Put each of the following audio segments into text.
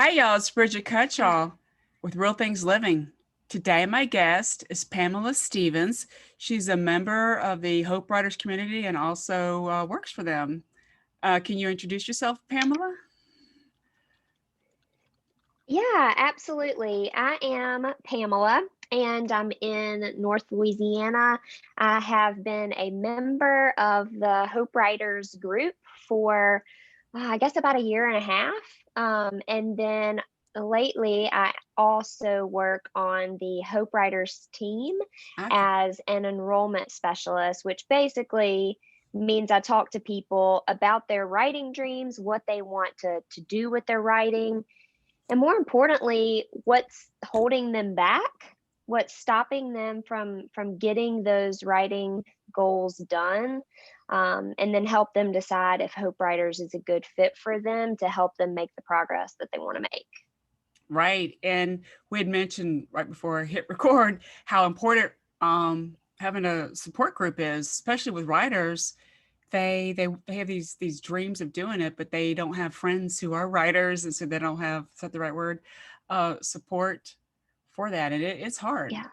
Hi, y'all. It's Bridget Cutshall with Real Things Living. Today, my guest is Pamela Stephens. She's a member of the Hope Writers community and also works for them. Can you introduce yourself, Pamela? Yeah, absolutely. I am Pamela and I'm in North Louisiana. I have been a member of the Hope Writers group for, I guess, about a year and a half. And then lately, I also work on the Hope Writers team Okay. as an enrollment specialist, which basically means I talk to people about their writing dreams, what they want to do with their writing, and more importantly, what's holding them back, what's stopping them from getting those writing goals done, and then help them decide if Hope Writers is a good fit for them to help them make the progress that they want to make. Right. And we had mentioned right before I hit record how important having a support group is, especially with writers. They have these dreams of doing it, but they don't have friends who are writers, and so they don't have, is that the right word? Support for that, and it's hard. Yeah.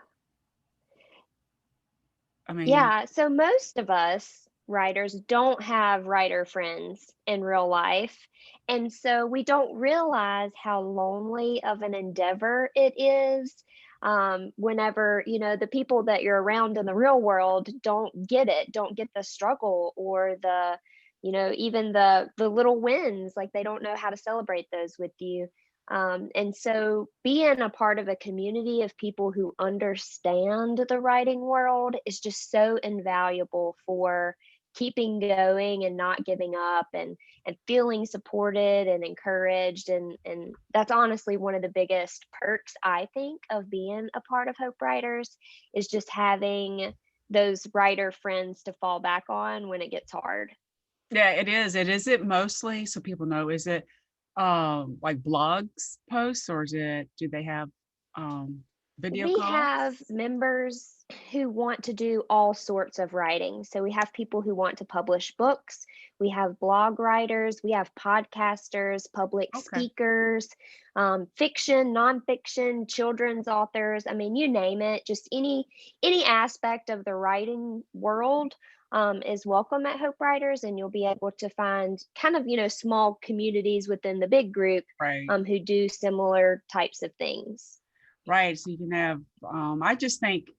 I mean, Yeah, so most of us writers don't have writer friends in real life. And so we don't realize how lonely of an endeavor it is whenever, the people that you're around in the real world don't get it, don't get the struggle or even the little wins, like they don't know how to celebrate those with you. And so being a part of a community of people who understand the writing world is just so invaluable for keeping going and not giving up and feeling supported and encouraged, and that's honestly one of the biggest perks I think of being a part of Hope Writers is just having those writer friends to fall back on when it gets hard. yeah, it is. It mostly, so people know, is it like blogs posts, or is it, do they have video We calls? have members who want to do all sorts of writing. So we have people who want to publish books, we have blog writers, we have podcasters, public Okay. speakers, fiction, nonfiction, children's authors. I mean, you name it. Just any aspect of the writing world is welcome at Hope Writers, and you'll be able to find kind of small communities within the big group Right. who do similar types of things. Right. So you can have, I just think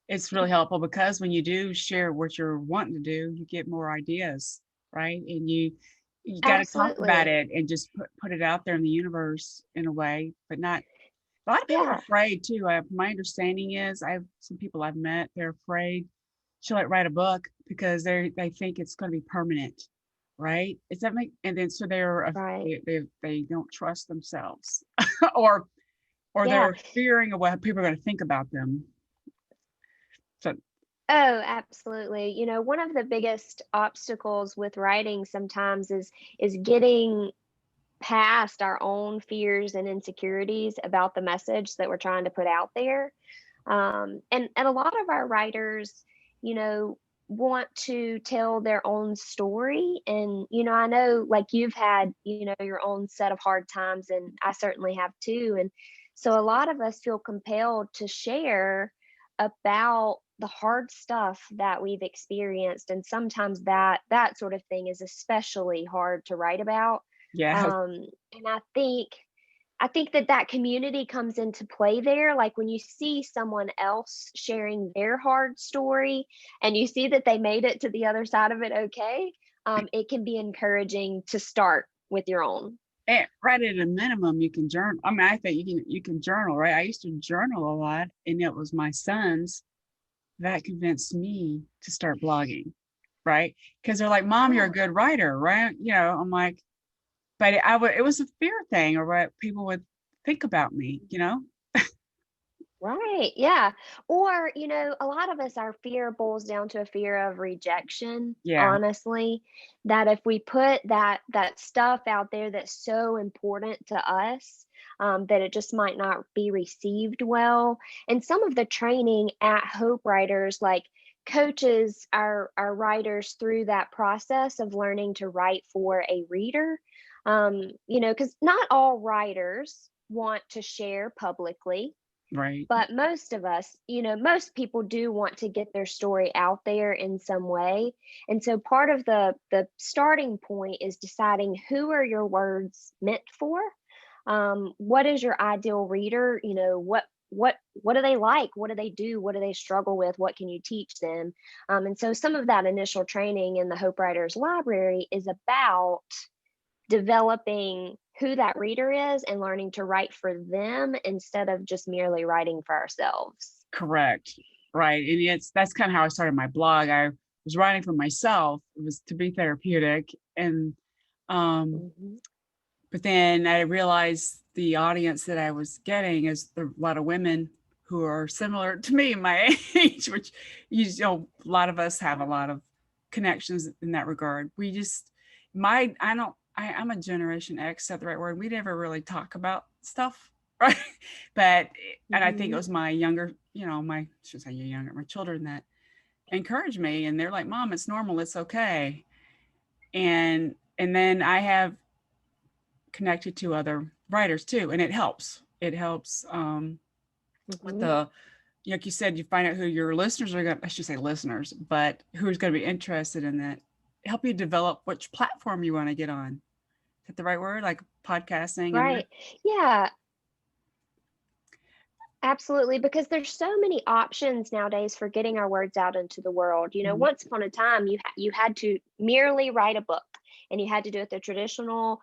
it's really helpful because when you do share what you're wanting to do, you get more ideas, right? And you got to talk about Absolutely. it and just put it out there in the universe in a way, but not. A lot of people are Yeah. afraid too. My understanding is, I have some people I've met. They're afraid to like write a book because they think it's going to be permanent, right? Is that make? And then so Right. they don't trust themselves, or Yeah. they're fearing of what people are going to think about them. So Oh, absolutely. One of the biggest obstacles with writing sometimes is getting past our own fears and insecurities about the message that we're trying to put out there. And a lot of our writers, you know, want to tell their own story. And, I know like you've had, your own set of hard times, and I certainly have too. And so a lot of us feel compelled to share about the hard stuff that we've experienced. And sometimes that sort of thing is especially hard to write about. yeah, And I think that community comes into play there. Like when you see someone else sharing their hard story and you see that they made it to the other side of it okay, it can be encouraging to start with your own. and right at a minimum, you can journal. I mean, I think you can journal, right? I used to journal a lot, and it was my sons that convinced me to start blogging, right? Because they're like, "Mom, you're a Yeah. good writer, right?" I'm like, but it was a fear thing, or what people would think about me. Right. Yeah. Or, a lot of us, our fear boils down to a fear of rejection, Yeah, honestly, that if we put that stuff out there that's so important to us, that it just might not be received well. And some of the training at Hope Writers, like coaches our writers through that process of learning to write for a reader. Because not all writers want to share publicly, Right. but most of us, most people do want to get their story out there in some way. And so part of the starting point is deciding who are your words meant for. What is your ideal reader? What do they like? What do they do? What do they struggle with? What can you teach them? And so some of that initial training in the Hope Writers Library is about developing who that reader is and learning to write for them instead of just merely writing for ourselves. Correct. Right. And that's kind of how I started my blog. I was writing for myself. It was to be therapeutic. And um, Mhm. but then I realized the audience that I was getting is a lot of women who are similar to me, my age, which a lot of us have a lot of connections in that regard. We just I'm a Generation X, is that the right word? We never really talk about stuff, right? But and I think it Mhm. was my younger, I should say younger, my children that encouraged me, and they're like, "Mom, it's normal, it's okay." And then I have connected to other writers too, and it helps. It helps with Mhm. the like you said, you find out who your listeners are going. I should say listeners, but who's going to be interested in that. Help you develop which platform you want to get on. Is that the right word? Like podcasting and Right. Yeah, absolutely. Because there's so many options nowadays for getting our words out into the world. Mhm. Once upon a time, you had to merely write a book, and you had to do it the traditional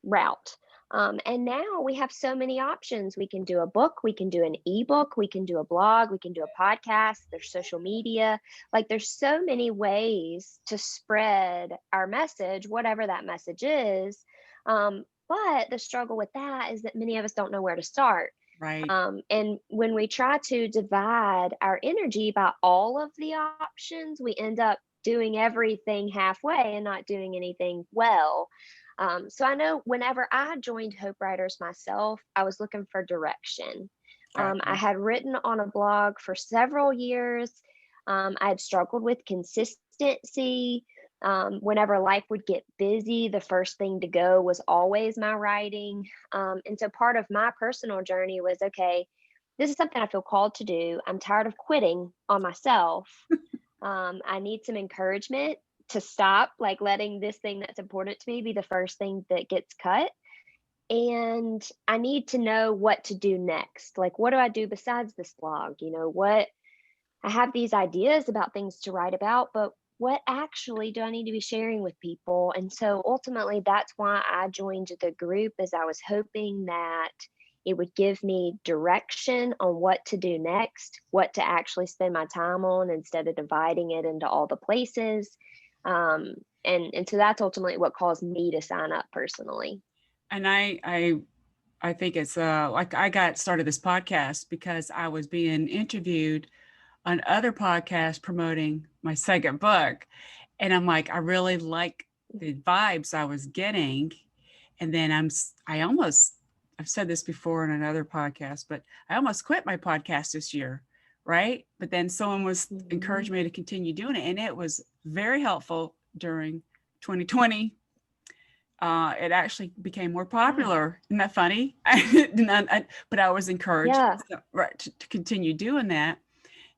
route. And now we have so many options. We can do a book, we can do an ebook, we can do a blog, we can do a podcast, there's social media. Like there's so many ways to spread our message, whatever that message is. But the struggle with that is that many of us don't know where to start. Right. And when we try to divide our energy by all of the options, we end up doing everything halfway and not doing anything well. So I know whenever I joined Hope Writers myself, I was looking for direction. I Gotcha. had written on a blog for several years. I had struggled with consistency. Whenever life would get busy, the first thing to go was always my writing. And so part of my personal journey was okay, this is something I feel called to do. I'm tired of quitting on myself. I need some encouragement to stop like letting this thing that's important to me be the first thing that gets cut. And I need to know what to do next. Like, what do I do besides this blog? What I have these ideas about things to write about, but what actually do I need to be sharing with people? And so ultimately, that's why I joined the group, as I was hoping that it would give me direction on what to do next, what to actually spend my time on instead of dividing it into all the places. Um, and so that's ultimately what caused me to sign up personally. And I think it's like I got started this podcast because I was being interviewed on other podcasts promoting my second book. And I'm like, I really like the vibes I was getting. And then I've said this before in another podcast, but I almost quit my podcast this year. Right. But then someone was Mhm. encouraging me to continue doing it. And it was very helpful during 2020. It actually became more Yeah. popular. Isn't that funny? But I was encouraged, Yeah. right, to continue doing that.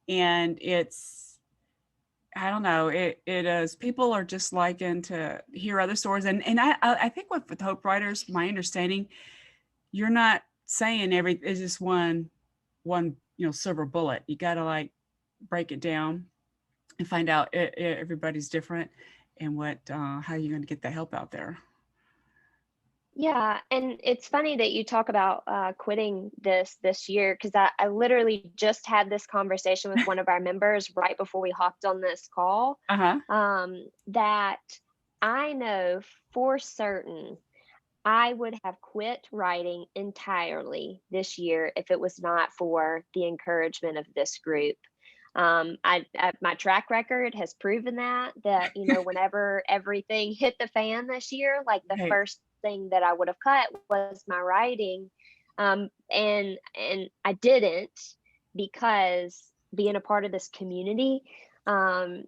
And I don't know, it is, people are just liking to hear other stories. And I think with Hope Writers, my understanding, you're not saying it's just one silver bullet. You got to like break it down and find out everybody's different and what how you're going to get the help out there. Yeah, and it's funny that you talk about quitting this year because I literally just had this conversation with one of our members right before we hopped on this call. Uh-huh. That I know for certain I would have quit writing entirely this year if it was not for the encouragement of this group. My track record has proven that whenever everything hit the fan this year, like the Right. first thing that I would have cut was my writing, and I didn't because being a part of this community. And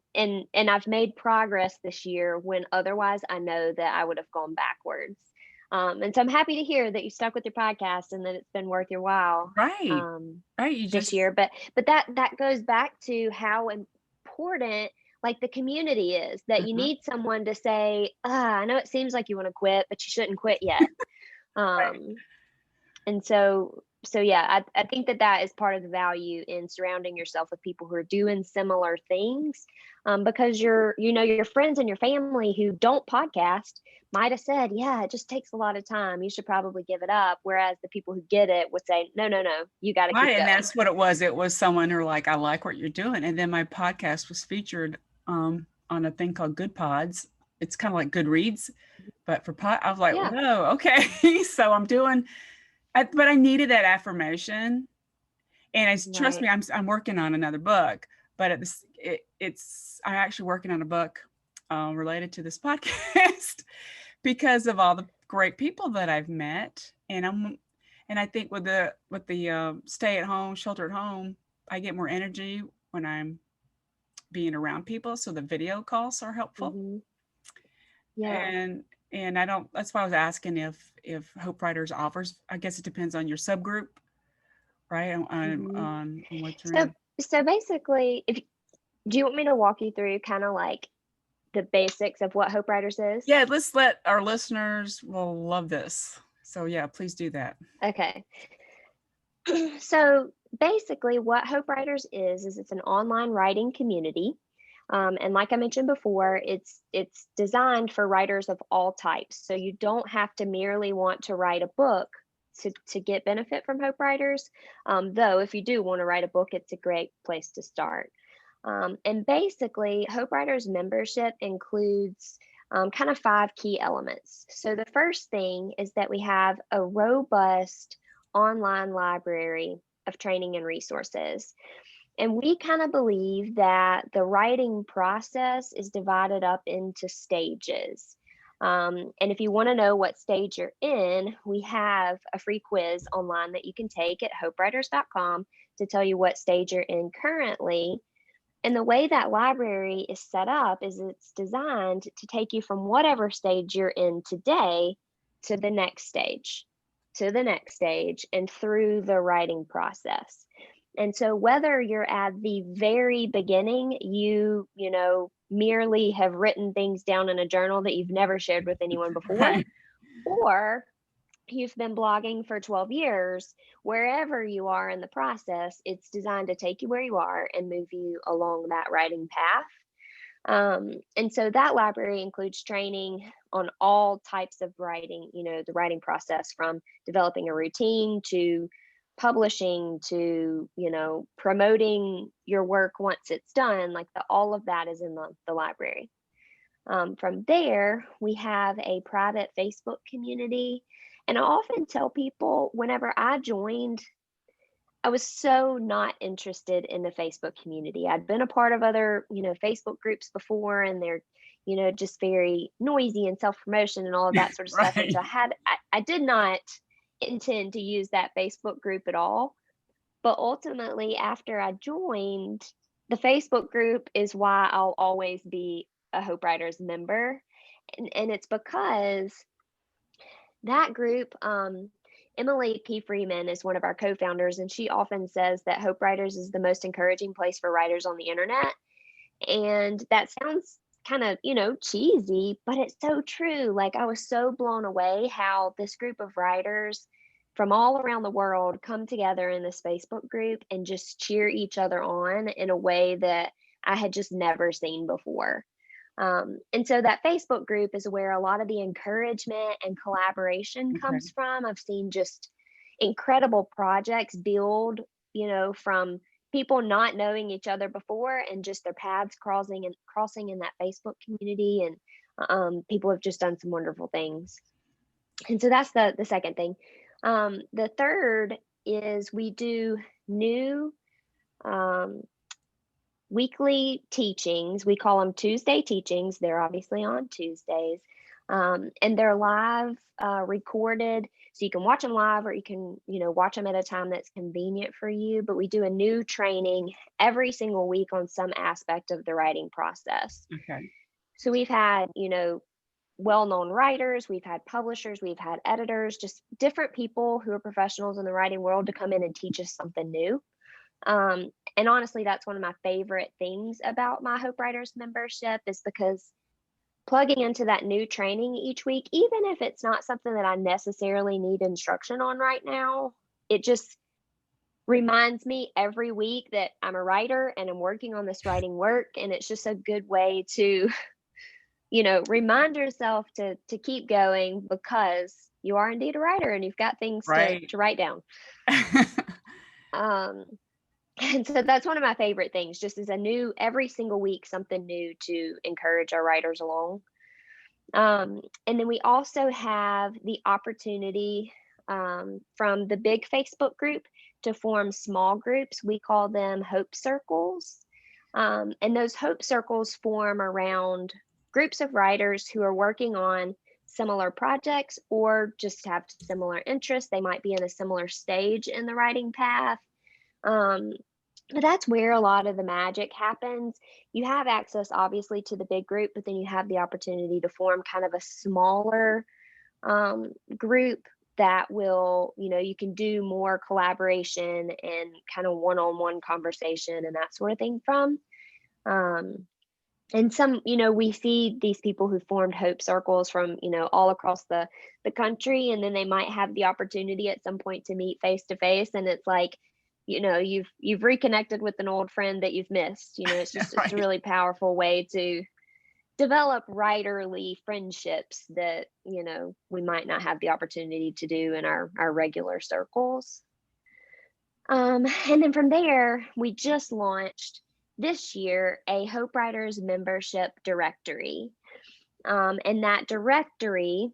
I've made progress this year when otherwise I know that I would have gone backwards. And so I'm happy to hear that you stuck with your podcast and that it's been worth your while Right. Right. You this just, year. But that goes back to how important like the community is, that you mhm, need someone to say, I know it seems like you want to quit, but you shouldn't quit yet. right. Um, and so yeah, I think that is part of the value in surrounding yourself with people who are doing similar things, because your friends and your family who don't podcast might have said, yeah, it just takes a lot of time, you should probably give it up, whereas the people who get it would say, no, no, no, you got to keep Right. And going. that's what it was. It was someone who like, I like what you're doing. And then my podcast was featured on a thing called Good Pods. It's kind of like Goodreads, but for pod, I was like, Yeah, whoa, okay. So I'm doing, but I needed that affirmation. And it's, trust right. me, I'm working on another book, but it's I'm actually working on a book related to this podcast because of all the great people that I've met, and I think with the stay at home, shelter at home, I get more energy when I'm being around people. So the video calls are helpful, Hmm. Yeah. and I don't. That's why I was asking if Hope Writers offers. I guess it depends on your subgroup, right? Hmm. On what you're So in. so basically, if do you want me to walk you through kind of like the basics of what Hope Writers is? Yeah, let's let our listeners will love this. So yeah, please do that. Okay. So basically, what Hope Writers is it's an online writing community. And like I mentioned before, it's designed for writers of all types. So you don't have to merely want to write a book to get benefit from Hope Writers. Though if you do want to write a book, it's a great place to start. And basically, Hope Writers membership includes kind of five key elements. So the first thing is that we have a robust online library of training and resources. And we kind of believe that the writing process is divided up into stages. And if you want to know what stage you're in, we have a free quiz online that you can take at hopewriters.com to tell you what stage you're in currently. And the way that library is set up is it's designed to take you from whatever stage you're in today to the next stage, to the next stage, and through the writing process. And so whether you're at the very beginning, merely have written things down in a journal that you've never shared with anyone before, Right. or you've been blogging for 12 years, wherever you are in the process, it's designed to take you where you are and move you along that writing path. And so that library includes training on all types of writing, the writing process from developing a routine to publishing to, promoting your work once it's done, like all of that is in the library. From there, we have a private Facebook community. And I often tell people whenever I joined, I was so not interested in the Facebook community. I'd been a part of other, Facebook groups before, and they're, just very noisy and self promotion and all of that sort of stuff. And Right. so I did not intend to use that Facebook group at all. But ultimately, after I joined, the Facebook group is why I'll always be a Hope Writers member. And it's because that group, Emily P. Freeman is one of our co founders, and she often says that Hope Writers is the most encouraging place for writers on the internet. And that sounds kind of, cheesy, but it's so true. Like, I was so blown away how this group of writers from all around the world come together in this Facebook group and just cheer each other on in a way that I had just never seen before. And so that Facebook group is where a lot of the encouragement and collaboration Okay. comes from. I've seen just incredible projects build, from people not knowing each other before and just their paths crossing in that Facebook community. And people have just done some wonderful things. And so that's the second thing. The third is we do new um, weekly teachings. We call them Tuesday teachings. They're obviously on Tuesdays. And they're live, recorded. So you can watch them live or you can, watch them at a time that's convenient for you. But we do a new training every single week on some aspect of the writing process. Okay. So we've had, well-known writers, we've had publishers, we've had editors, just different people who are professionals in the writing world to come in and teach us something new. And honestly, that's one of my favorite things about my Hope Writers membership, is because plugging into that new training each week, even if it's not something that I necessarily need instruction on right now, it just reminds me every week that I'm a writer and I'm working on this writing work. And it's just a good way to, remind yourself to keep going, because you are indeed a writer and you've got things Right. to write down. Um, and so that's one of my favorite things, just as every single week, something new to encourage our writers along. And then we also have the opportunity, from the big Facebook group, to form small groups. We call them Hope Circles. And those Hope Circles form around groups of writers who are working on similar projects or just have similar interests. They might be in a similar stage in the writing path. Um, but that's where a lot of the magic happens. You have access, obviously, to the big group, but then you have the opportunity to form kind of a smaller group that will, you can do more collaboration and kind of one-on-one conversation and that sort of thing from. Um, and some, we see these people who formed Hope Circles from, all across the country, and then they might have the opportunity at some point to meet face to face, and it's like, you've reconnected with an old friend that you've missed. It's a Right. really powerful way to develop writerly friendships that, we might not have the opportunity to do in our regular circles. And then from there, we just launched this year a Hope Writers membership directory. And that directory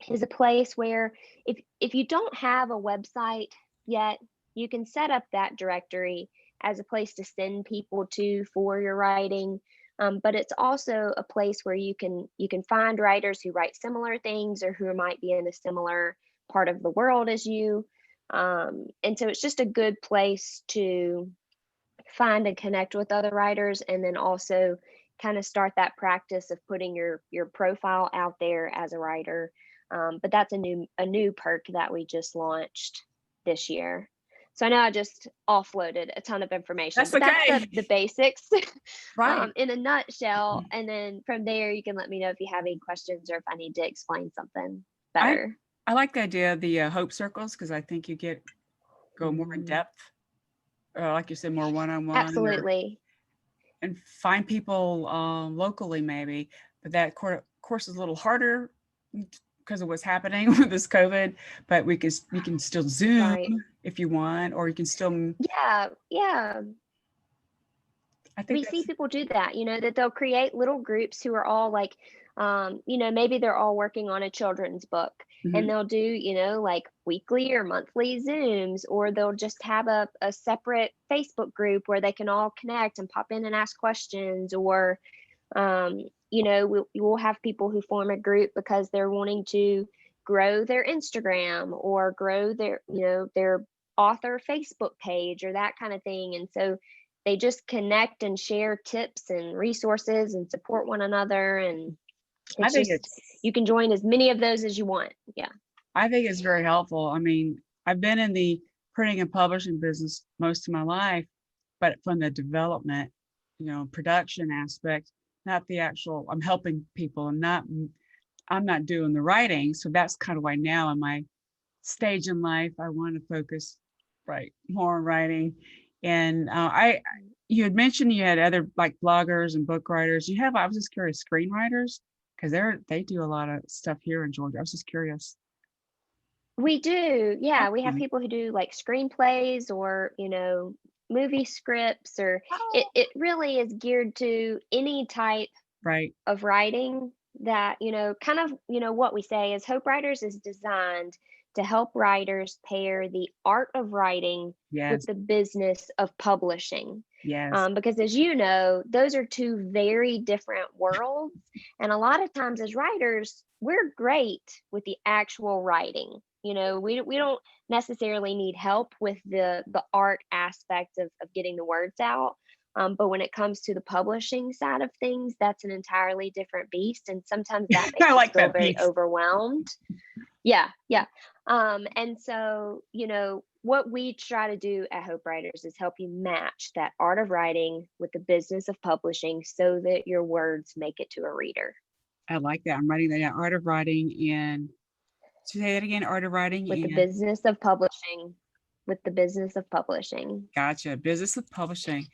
is a place where, if you don't have a website yet, you can set up that directory as a place to send people to for your writing. But it's also a place where you can find writers who write similar things or who might be in a similar part of the world as you. And so it's just a good place to find and connect with other writers, and then also kind of start that practice of putting your profile out there as a writer. But that's a new perk that we just launched this year. So I know I just offloaded a ton of information, That's but that's okay. the basics, Right. in a nutshell. And then from there, you can let me know if you have any questions or if I need to explain something I better. I like the idea of the hope circles, because I think you go more in Mhm. depth, like you said, more one on one, Absolutely. and find people locally maybe. But that course is a little harder because of what's happening with this COVID. But you can still Zoom Right. if you want, or you can still. Yeah. Yeah. I think We see that's people do that, that they'll create little groups who are all like, maybe they're all working on a children's book, and mhm. they'll do, like weekly or monthly Zooms, or they'll just have a separate Facebook group where they can all connect and pop in and ask questions. Or, we'll have people who form a group because they're wanting to grow their Instagram or grow their author Facebook page or that kind of thing. And so they just connect and share tips and resources and support one another. And I it's think just, it's you can join as many of those as you want. Yeah. I think it's very helpful. I mean, I've been in the printing and publishing business most of my life, but from the development, production aspect, not the actual. I'm helping people, and I'm not doing the writing. So that's kind of why now in my stage in life, I want to focus more on writing. And you had mentioned you had other like bloggers and book writers. I was just curious, screenwriters, because they do a lot of stuff here in Georgia. I was just curious. We do. Yeah. We have Awesome. people who do like screenplays or, movie scripts, or Oh, it really is geared to any type right. of writing that, kind of, what we say is Hope Writers is designed to help writers pair the art of writing with Yes. the business of publishing. Yes. Because as you know, those are two very different worlds. And a lot of times as writers, we're great with the actual writing. We don't necessarily need help with the art aspect of getting the words out. But when it comes to the publishing side of things, that's an entirely different beast. And sometimes that I makes us like feel that very piece. overwhelmed. Yeah, yeah. And so, what we try to do at Hope Writers is help you match that art of writing with the business of publishing so that your words make it to a reader. I like that. I'm writing that down. Art of writing and say that again. Art of writing With the and business of publishing, with the business of publishing. gotcha. Business of publishing,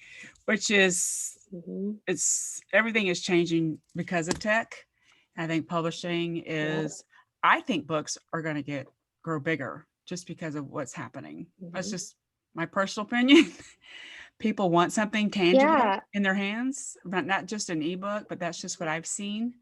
which is Hmm. it's everything is changing because of tech. I think publishing Yeah. is. I think books are going to grow bigger just because of what's happening. That's Hmm. just my personal opinion. People want something tangible Yeah. in their hands, but not just an ebook, but that's just what I've seen.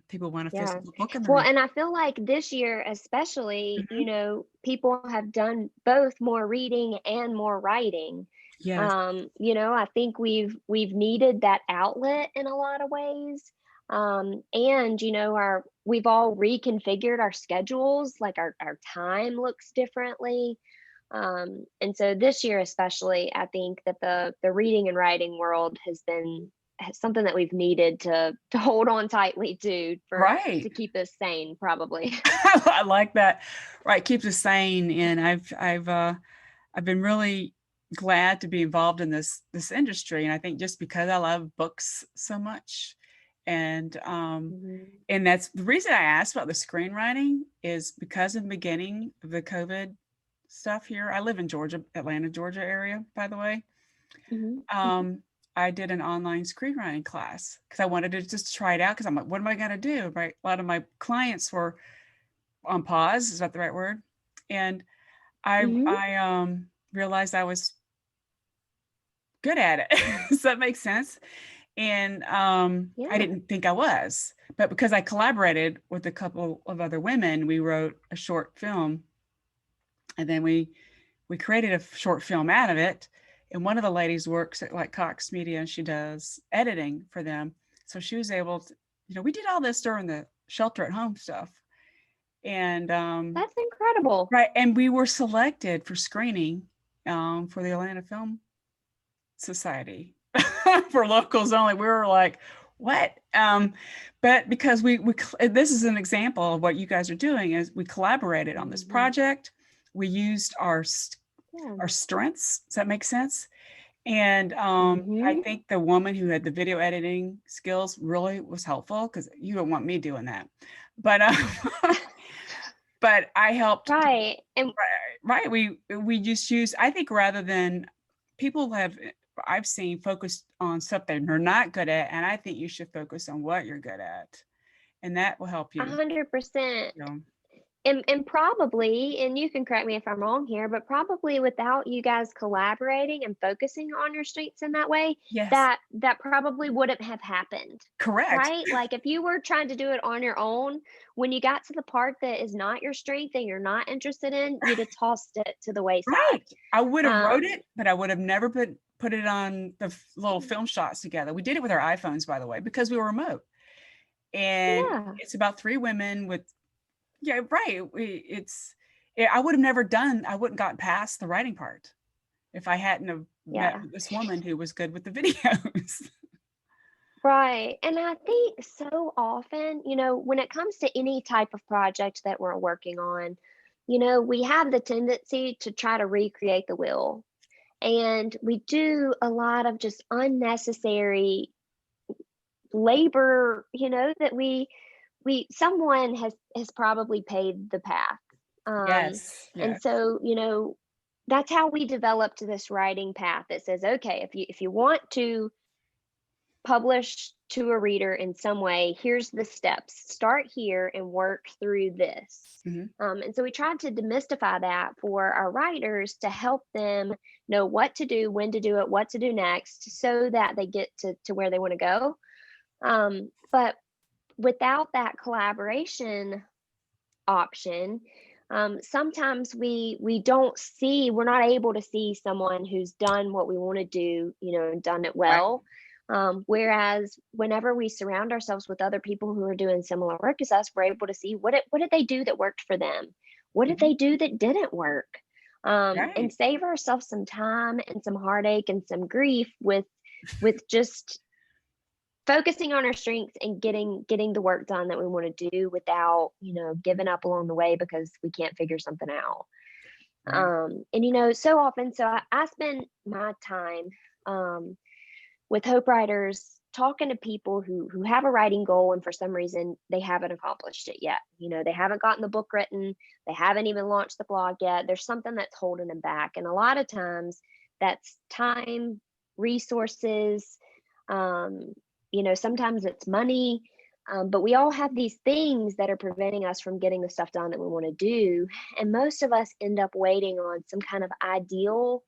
People want a Yeah. physical book in their Well, hand. and I feel like this year, especially, Mhm. people have done both more reading and more writing. Yes. I think we've needed that outlet in a lot of ways. And we've all reconfigured our schedules, like our time looks differently. And so this year especially, I think that the reading and writing world has been something that we've needed to hold on tightly to Right. keep us sane, probably. I like that. Right. Keeps us sane. And I've been really glad to be involved in this industry. And I think just because I love books so much. And Mhm. and that's the reason I asked about the screenwriting is because in the beginning of the COVID stuff here. I live in Georgia, Atlanta, Georgia area, by the way. Mhm. Mhm. Um, I did an online screenwriting class because I wanted to just try it out because I'm like, what am I going to do? Right. A lot of my clients were on pause. Is that the right word? And Mhm. I realized I was good at it. Does that make sense? And I Yeah. didn't think I was, but because I collaborated with a couple of other women, we wrote a short film, and then we created a short film out of it. And one of the ladies works at like Cox Media, and she does editing for them. So she was able to, we did all this during the shelter at home stuff. And That's incredible. right, and we were selected for screening for the Atlanta Film Society for locals only. We were like, what? But because this is an example of what you guys are doing is we collaborated on this Mhm. project. We used Yeah. our strengths. Does that make sense? And I Mhm. think the woman who had the video editing skills really was helpful because you don't want me doing that. But but I helped. Right. And Right. We just use. I think rather than people have I've seen focused on stuff they're not good at, and I think you should focus on what you're good at, and that will help you. 100%. You know? And probably, and you can correct me if I'm wrong here, but probably without you guys collaborating and focusing on your strengths in that way, Yes. that probably wouldn't have happened. Correct. Right? Like if you were trying to do it on your own, when you got to the part that is not your strength and you're not interested in, you'd have tossed it to the wayside. Right. I would have wrote Um, it, but I would have never put it on the little film shots together. We did it with our iPhones, by the way, because we were remote. And yeah. it's about three women with yeah, right. I would have never done. I wouldn't gotten past the writing part if I hadn't have met Yeah. this woman who was good with the videos. Right. And I think so often, when it comes to any type of project that we're working on, we have the tendency to try to recreate the wheel. And we do a lot of just unnecessary labor, that we someone has probably paved the path. Um, Yes, and yes. so, that's how we developed this writing path that says, okay, if you want to publish to a reader in some way, here's the steps. Start here and work through this. Mhm. And so we tried to demystify that for our writers to help them know what to do, when to do it, what to do next, so that they get to where they want to go. But without that collaboration option, sometimes we don't see, we're not able to see someone who's done what we want to do, and done it Right. well. Whereas whenever we surround ourselves with other people who are doing similar work as us, we're able to see what did they do that worked for them, what did Mhm. they do that didn't work, and Right. save ourselves some time and some heartache and some grief with just focusing on our strengths and getting the work done that we want to do without, giving up along the way because we can't figure something out. Right. And so often, so I spend my time um, with hope writers talking to people who have a writing goal and for some reason they haven't accomplished it yet. They haven't gotten the book written, they haven't even launched the blog yet. There's something that's holding them back, and a lot of times that's time, resources, um, sometimes it's money. But we all have these things that are preventing us from getting the stuff done that we want to do, and most of us end up waiting on some kind of ideal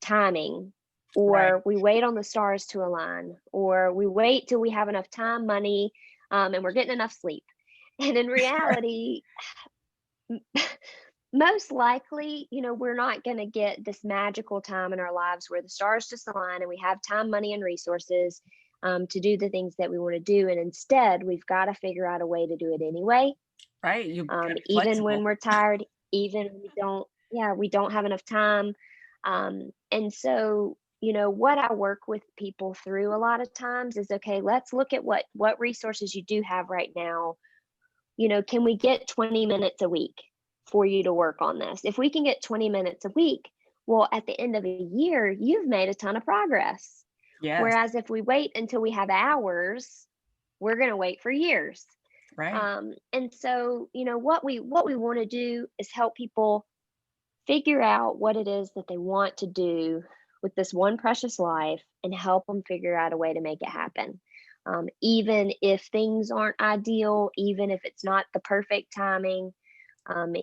timing, Right. or we wait on the stars to align, or we wait till we have enough time, money, and we're getting enough sleep. And in reality, most likely, we're not going to get this magical time in our lives where the stars just align and we have time, money, and resources to do the things that we want to do. And instead, we've got to figure out a way to do it anyway, Right. You gotta be even when flexible. we're tired, even when we don't have enough time. And so, what I work with people through a lot of times is, okay, let's look at what resources you do have right now. Can we get 20 minutes a week for you to work on this? If we can get 20 minutes a week, well, at the end of a year, you've made a ton of progress. Yes. Whereas if we wait until we have hours, we're going to wait for years. Right. And so, what we want to do is help people figure out what it is that they want to do with this one precious life and help them figure out a way to make it happen. Even if things aren't ideal, even if it's not the perfect timing,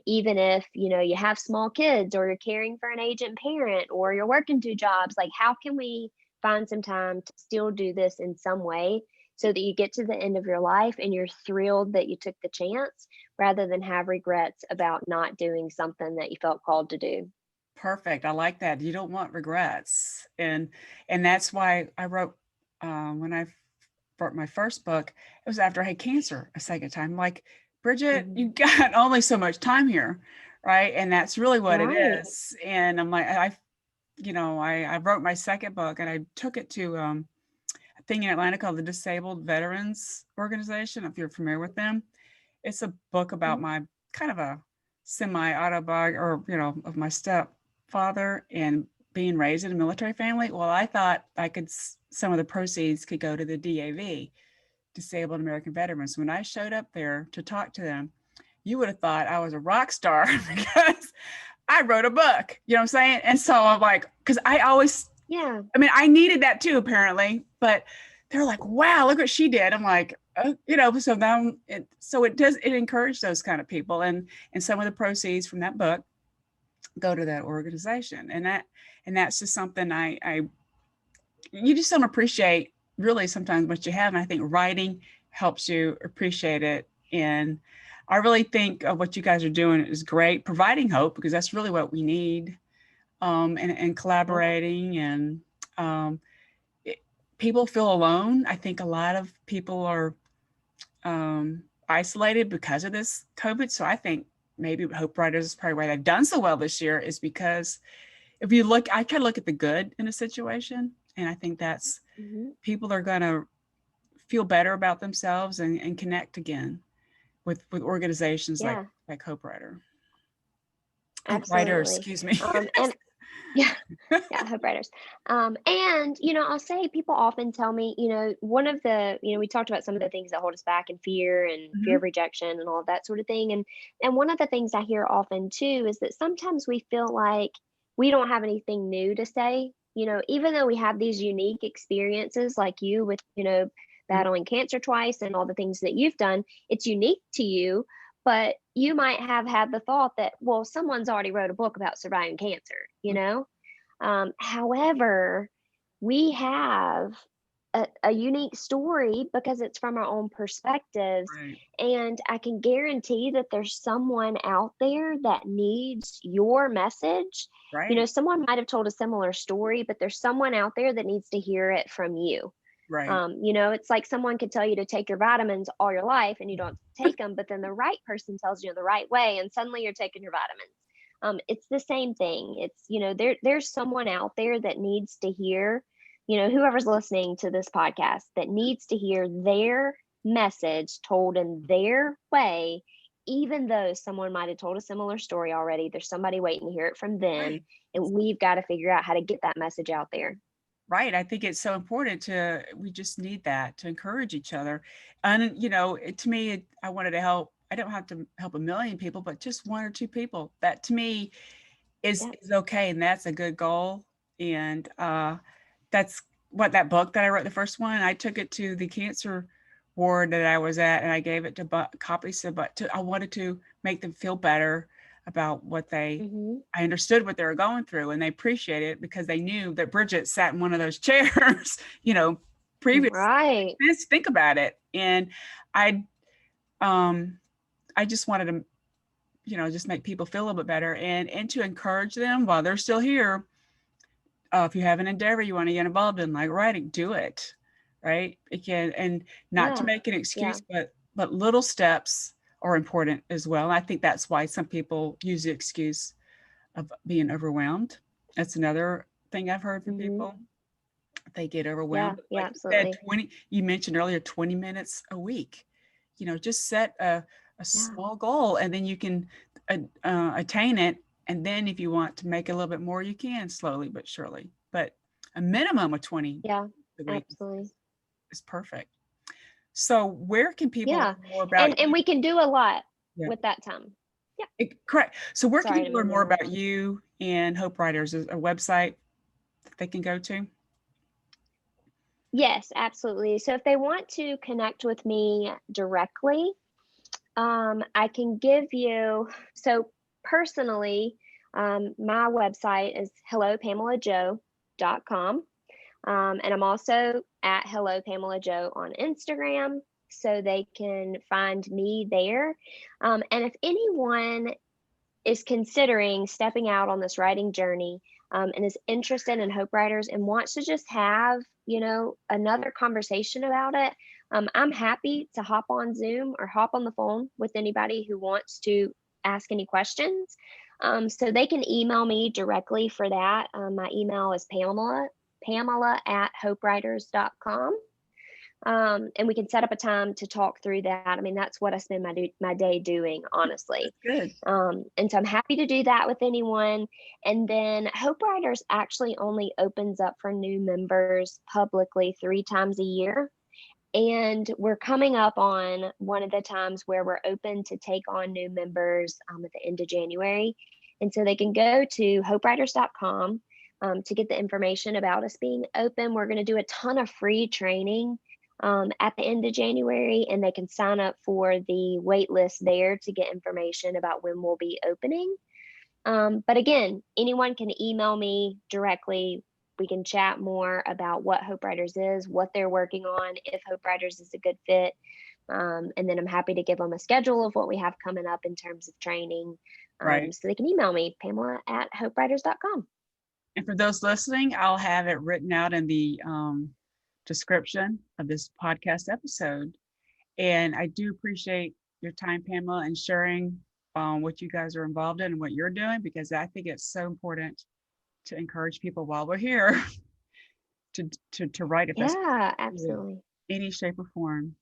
even if you have small kids or you're caring for an aging parent or you're working two jobs, like how can we find some time to still do this in some way so that you get to the end of your life and you're thrilled that you took the chance rather than have regrets about not doing something that you felt called to do. Perfect. I like that. You don't want regrets. And that's why I wrote when I wrote my first book, it was after I had cancer a second time. Like, Bridget, Mhm. you got only so much time here. Right. And that's really what it Right. is. And I'm like, I wrote my second book and I took it to a thing in Atlanta called the Disabled Veterans Organization, if you're familiar with them. It's a book about Mhm. my kind of a semi autobiography, or of my stepfather and being raised in a military family. Well, I thought I could some of the proceeds could go to the DAV, Disabled American Veterans. When I showed up there to talk to them, you would have thought I was a rock star because I wrote a book. You know what I'm saying? And so I'm like, because Yeah. I needed that too, apparently, but they're like, wow, look what she did. I'm like, oh, so now it encouraged those kind of people. And some of the proceeds from that book go to that organization. And that's just something you just don't appreciate really sometimes what you have. And I think writing helps you appreciate it. And I really think what you guys are doing is great, providing hope, because that's really what we need. And Yeah. collaborating and um, it, people feel alone. I think a lot of people are isolated because of this COVID. So I think maybe Hope Writers is probably why they've done so well this year, is because if you look, I try to look at the good in a situation. And I think that's Hmm. people are going to feel better about themselves and connect again with organizations like Yeah, Hope Writer. Hope Writers, absolutely. excuse me. And yeah, yeah, hope writers. And I'll say people often tell me, one of the, we talked about some of the things that hold us back and fear Mhm. of rejection and all of that sort of thing. And one of the things I hear often too is that sometimes we feel like we don't have anything new to say. Even though we have these unique experiences like you with, battling cancer twice and all the things that you've done, it's unique to you, but you might have had the thought that, well, someone's already wrote a book about surviving cancer. However, we have a unique story because it's from our own perspectives. Right, And I can guarantee that there's someone out there that needs your message. right, Someone might have told a similar story, but there's someone out there that needs to hear it from you. right. It's like someone could tell you to take your vitamins all your life and you don't take them, but then the right person tells you in the right way, and suddenly you're taking your vitamins. It's the same thing. It's, there's someone out there that needs to hear, whoever's listening to this podcast that needs to hear their message told in their way, even though someone might have told a similar story already. There's somebody waiting to hear it from them, Right. and we've got to figure out how to get that message out there. Right. I think it's so important we just need that to encourage each other. And, to me, I wanted to help. I don't have to help a million people, but just one or two people. That to me is, Yeah. is okay. And that's a good goal. And that's what that book that I wrote, the first one, I took it to the cancer ward that I was at and I gave it to copies of, I wanted to make them feel better about Hmm. I understood what they were going through and they appreciated it because they knew that Bridget sat in one of those chairs, previously. Right. Just think about it. And I, um, I just wanted to, just make people feel a little bit better and to encourage them while they're still here. If you have an endeavor you want to get involved in, like writing, do it, right? Again, and not to Yeah. make an Yeah. excuse, but little steps are important as well. I think that's why some people use the excuse of being overwhelmed. That's another thing I've heard from Hmm. people. They get Yeah. overwhelmed. Yeah. Like you said, Absolutely. you mentioned earlier, 20 minutes a week. Just set a Yeah. small goal and then you can attain it. And then if you want to make a little bit more, you can slowly but surely. But a minimum of 20 Yeah. a week Absolutely. is perfect. So where can people Yeah. learn more about And you? we can do a lot Yeah, with that time. Yeah. correct. So where can Sorry to people learn more interrupt. about you and Hope Writers? Is a website that they can go to? Yes, absolutely. So if they want to connect with me directly, I can give you, so personally, my website is hellopamelajo.com. And I'm also at Hello Pamela Jo on Instagram, so they can find me there. And if anyone is considering stepping out on this writing journey, and is interested in Hope Writers and wants to just have, another conversation about it, I'm happy to hop on Zoom or hop on the phone with anybody who wants to ask any questions. So they can email me directly for that. My email is Pamela at hopewriters.com. And we can set up a time to talk through that. I mean, that's what I spend my day doing, honestly. That's good. And so I'm happy to do that with anyone. And then Hope Writers actually only opens up for new members publicly 3 times a year. And we're coming up on one of the times where we're open to take on new members at the end of January. And so they can go to hopewriters.com to get the information about us being open. We're going to do a ton of free training at the end of January, and they can sign up for the wait list there to get information about when we'll be opening. But again, anyone can email me directly. We can chat more about what Hope Writers is, what they're working on, if Hope Writers is a good fit. And then I'm happy to give them a schedule of what we have coming up in terms of training. Right. So they can email me, Pamela at hopewriters.com. And for those listening, I'll have it written out in the description of this podcast episode. And I do appreciate your time, Pamela, and sharing what you guys are involved in and what you're doing, because I think it's so important to encourage people while we're here to write if that's Yeah, in absolutely. any shape or form.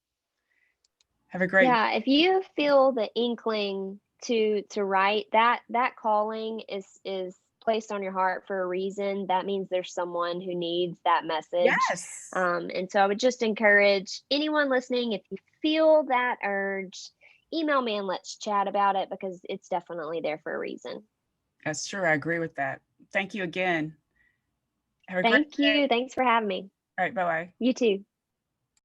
Have a great Yeah, if you feel the inkling to write, that calling is placed on your heart for a reason. That means there's someone who needs that message. yes. And so I would just encourage anyone listening, if you feel that urge, email me and let's chat about it, because it's definitely there for a reason. That's true. I agree with that. Thank you again. Have a great Thank day. you. Thanks for having me. All right. Bye bye. You too.